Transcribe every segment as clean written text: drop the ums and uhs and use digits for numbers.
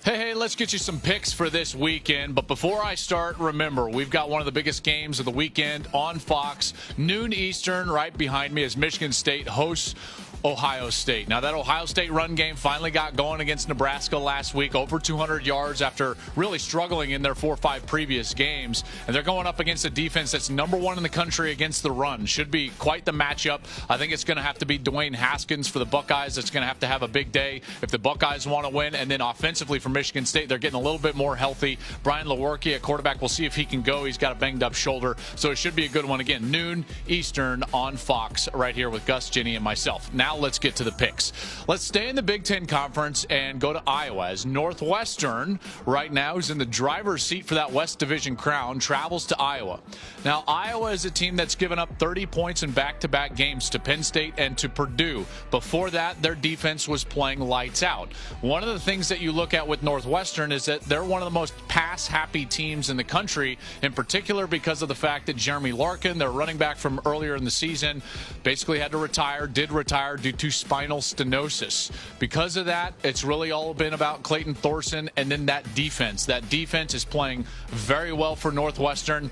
Hey, let's get you some picks for this weekend. But before I start, remember, we've got one of the biggest games of the weekend on Fox, noon Eastern, right behind me as Michigan State hosts Ohio State. Now, that Ohio State run game finally got going against Nebraska last week, over 200 yards after really struggling in their 4 or 5 previous games. And they're going up against a defense that's number 1 in the country against the run. Should be quite the matchup. I think it's going to have to be Dwayne Haskins for the Buckeyes. It's going to have a big day if the Buckeyes want to win. And then offensively for Michigan State, they're getting a little bit more healthy. Brian Lewerke at quarterback, we'll see if he can go. He's got a banged up shoulder. So it should be a good one. Again, noon Eastern on Fox right here with Gus, Ginny, and myself. Now let's get to the picks. Let's stay in the Big Ten Conference and go to Iowa, as Northwestern right now is in the driver's seat for that West Division crown, travels to Iowa. Now, Iowa is a team that's given up 30 points in back-to-back games to Penn State and to Purdue. Before that, their defense was playing lights out. One of the things that you look at with Northwestern is that they're one of the most pass-happy teams in the country, in particular because of the fact that Jeremy Larkin, their running back from earlier in the season, basically had to did retire due to spinal stenosis. Because of that, it's really all been about Clayton Thorson and then that defense. That defense is playing very well for Northwestern.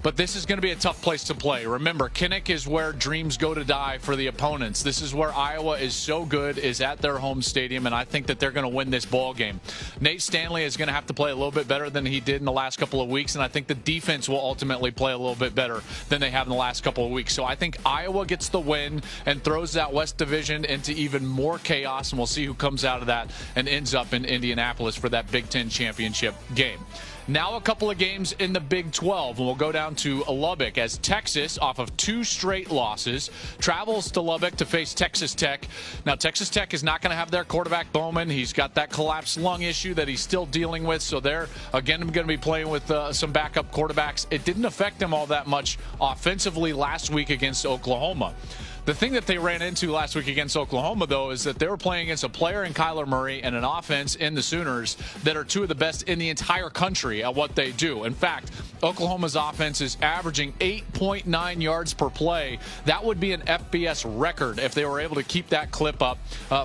But this is going to be a tough place to play. Remember, Kinnick is where dreams go to die for the opponents. This is where Iowa is so good, is at their home stadium, and I think that they're going to win this ball game. Nate Stanley is going to have to play a little bit better than he did in the last couple of weeks, and I think the defense will ultimately play a little bit better than they have in the last couple of weeks. So I think Iowa gets the win and throws that West Division into even more chaos, and we'll see who comes out of that and ends up in Indianapolis for that Big Ten championship game. Now a couple of games in the Big 12, and we'll go down to Lubbock as Texas, off of 2 straight losses, travels to Lubbock to face Texas Tech. Now, Texas Tech is not going to have their quarterback, Bowman. He's got that collapsed lung issue that he's still dealing with, so they're, again, going to be playing with some backup quarterbacks. It didn't affect them all that much offensively last week against Oklahoma. The thing that they ran into last week against Oklahoma, though, is that they were playing against a player in Kyler Murray and an offense in the Sooners that are 2 of the best in the entire country at what they do. In fact, Oklahoma's offense is averaging 8.9 yards per play. That would be an FBS record if they were able to keep that clip up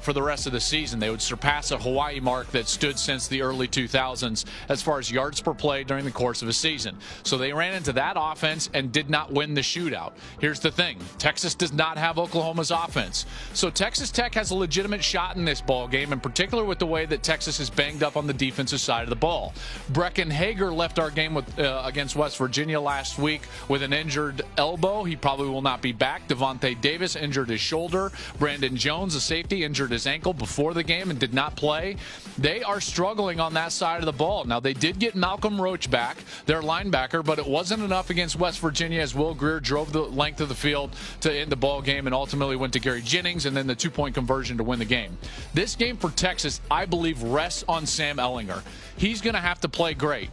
for the rest of the season. They would surpass a Hawaii mark that stood since the early 2000s as far as yards per play during the course of a season. So they ran into that offense and did not win the shootout. Here's the thing. Texas does not have Oklahoma's offense. So Texas Tech has a legitimate shot in this ball game, in particular with the way that Texas is banged up on the defensive side of the ball. Brecken Hager left our game against West Virginia last week with an injured elbow. He probably will not be back. Devontae Davis injured his shoulder. Brandon Jones, a safety, injured his ankle before the game and did not play. They are struggling on that side of the ball. Now, they did get Malcolm Roach back, their linebacker, but it wasn't enough against West Virginia as Will Grier drove the length of the field to end the ball game and ultimately went to Gary Jennings and then the 2-point conversion to win the game. This game for Texas, I believe, rests on Sam Ehlinger. He's going to have to play great,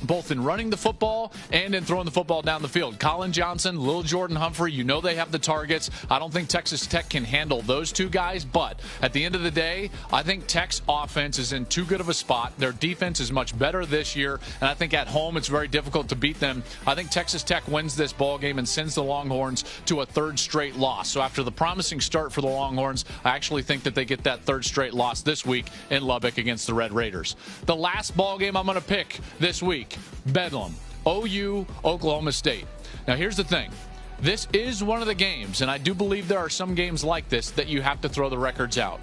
both in running the football and in throwing the football down the field. Colin Johnson, Lil Jordan Humphrey, you know they have the targets. I don't think Texas Tech can handle those 2 guys, but at the end of the day, I think Tech's offense is in too good of a spot. Their defense is much better this year, and I think at home it's very difficult to beat them. I think Texas Tech wins this ball game and sends the Longhorns to a 3rd straight loss. So after the promising start for the Longhorns, I actually think that they get that 3rd straight loss this week in Lubbock against the Red Raiders. The last ball game I'm going to pick this week, Bedlam, OU, Oklahoma State. Now, here's the thing. This is one of the games, and I do believe there are some games like this that you have to throw the records out.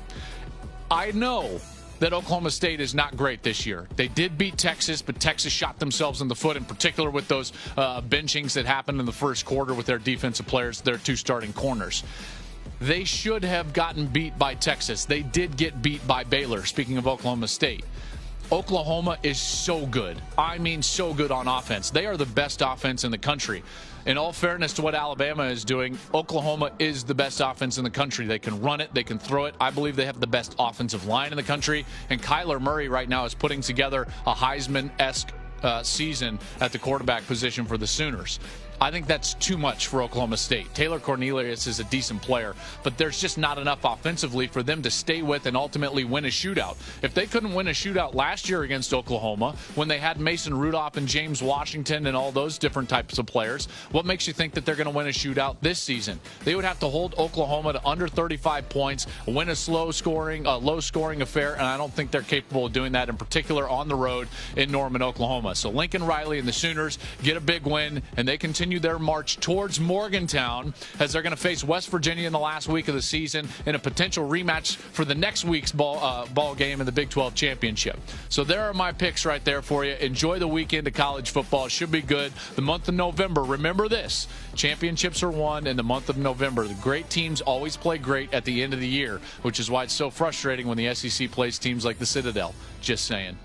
I know that Oklahoma State is not great this year. They did beat Texas, but Texas shot themselves in the foot, in particular with those benchings that happened in the first quarter with their defensive players, their 2 starting corners. They should have gotten beat by Texas. They did get beat by Baylor, speaking of Oklahoma State. Oklahoma is so good. I mean, so good on offense. They are the best offense in the country. In all fairness to what Alabama is doing, Oklahoma is the best offense in the country. They can run it. They can throw it. I believe they have the best offensive line in the country. And Kyler Murray right now is putting together a Heisman-esque season at the quarterback position for the Sooners. I think that's too much for Oklahoma State. Taylor Cornelius is a decent player, but there's just not enough offensively for them to stay with and ultimately win a shootout. If they couldn't win a shootout last year against Oklahoma, when they had Mason Rudolph and James Washington and all those different types of players, what makes you think that they're going to win a shootout this season? They would have to hold Oklahoma to under 35 points, win a low-scoring affair, and I don't think they're capable of doing that, in particular on the road in Norman, Oklahoma. So Lincoln Riley and the Sooners get a big win, and they continue their march towards Morgantown as they're going to face West Virginia in the last week of the season in a potential rematch for the next week's ball game in the Big 12 championship. So there are my picks right there for you. Enjoy the weekend of college football. It should be good. The month of November, remember this, championships are won in the month of November. The great teams always play great at the end of the year, which is why it's so frustrating when the SEC plays teams like the Citadel. Just saying.